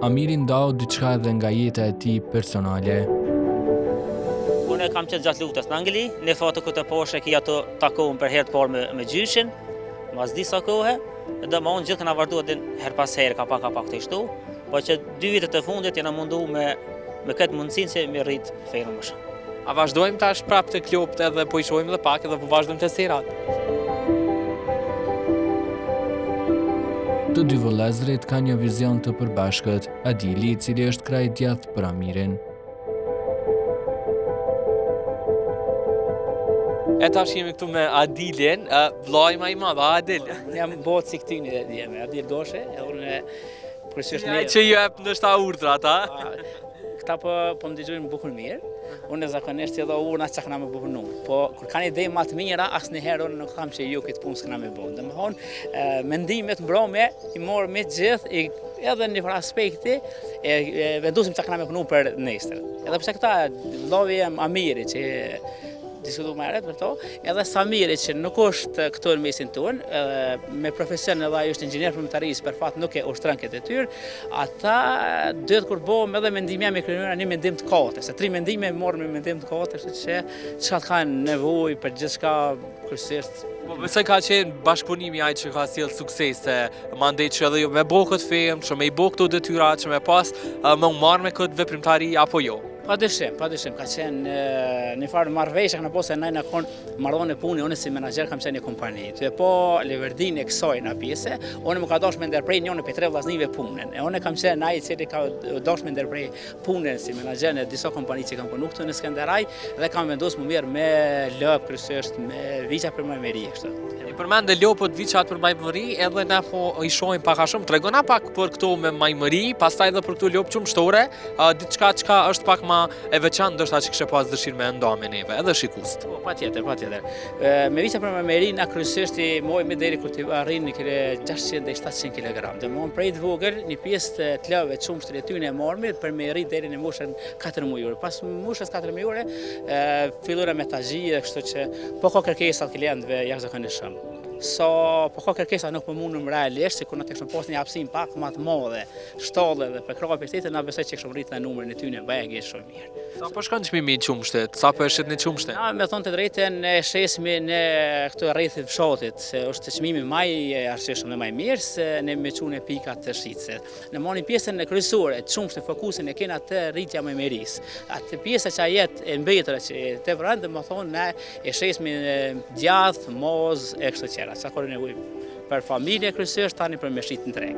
Amiri ndau diçka edhe nga jeta e tij personale. Unë kam qenë gjatë luftës në Angli, në fatë këtë poshtë kia të takohëm për herë të parë me gjyshin, mas disa kohë, dhe më unë gjithë këna vazhduar din her pas herë ka pak të shtu, po që 2 vitet e fundit jena mundu me këtë mundësinë që me rrit fejnë më shumë. A vazhdojmë tash prapë të klopët edhe po i shohim edhe pak edhe po vazhdojmë të serat. Të dy vëllezërit kanë një vizion të përbashkët, Adili i cili është kraj djathtë për Amirin. E tash jemi këtu me Adilin, vllai më i madh, Adil. Jam botë si këtyni dhe jemi, Adil Doshe, e unë kërësisht Ai që ju jep ndoshta urdhrat, a? Këta po më dëgjojnë bukur mirë, unë zakonisht edhe urna që këna me bupënu, po kur kanë ide më të mira, asnjëherë unë nuk tham që ju këtë punë s'këna me bënë. Domethënë, mendimet mbrome i morë me gjithë, edhe në një aspekti, vendosim që këna me punu për nesër. Edhe pse këta, vllavi jam Amiri që diskutu më herët për to, edhe Samiri që nuk është këtu në mesin tonë, me profesion edhe ajo është inxhinier përmetarisë, për fat nuk e ushtron këtë detyrë, ata duhet kur bëhem edhe mendimi jam e kryer një mendim të katërt, se 3 mendime morëm me mendim të katërt, se çka kanë nevojë për gjithçka kryesisht. Po besoj ka qenë bashkëpunimi ai që ka sjell sukses, se mandej që edhe ju me bë këtë femë, që me i bë këto detyra, që me pas më marrë me këtë veprimtari apo jo. Padyshim, ka qenë një farë marrëveshje në posë nëjna konë marrone puni, unë si menaxher kam qenë një kompani. Të po leverdin e kësoj në pjese, unë më ka dosh me ndërprej njënë për 3 vllaznive punën. E unë kam qenë ai cili ka dosh me ndërprej punën si menaxher në disa kompani që kam punu këtu në Skënderaj dhe kam vendosur më mirë me lop kryesisht me viça për majmëri kështu. I përmendë lopët viçat për majmëri, edhe na po i shohim pak a shumë. Tregona pak për këto me majmëri, pastaj edhe për këto lopë qumshtore, diçka çka është pak më e veçantë ndoshta që kishe pas dëshirë me nda me neve, edhe shikust. Po, patjetër. Me viça për majmëri na kryesisht i mojmë deri kur të arrin 600 deri 700 kg. Domthonë prej të vogël, një pjesë të lëve çumshtër e tyne e marrëm për me rrit deri në moshën 4 mujore. Pas moshës 4 mujore, fillora me tazhie, kështu që po ka kërkesa të klientëve jashtëzakonisht shumë. Po ka kërkesa nuk më mundëm realisht, si kur në të këshëm posë një hapësim pak më të madhe, shtolle dhe për krava për shtetë, në besoj që këshëm rritë në numërën e tyne bëjë shumë mirë. Sa po shkon çmimi i qumshtit? Sa po eshet në qumshtin? Na, me thonë të drejtën, e shesmi në këtë rrethit fshatit, se është çmimi maj arsyeshëm dhe maj mirë, se ne me qunë pikat të shqitësit. Në moni pjesën e kryesore, qumshtin fokusin e kena të rritja me meris. Atë pjesë që a jetë e mbetëra që të vërën, dhe më thonë, ne e shesmi djathë, moz, e kështë qera. Sa kore nevoj për familje kryesisht, tani për me shqit në treg.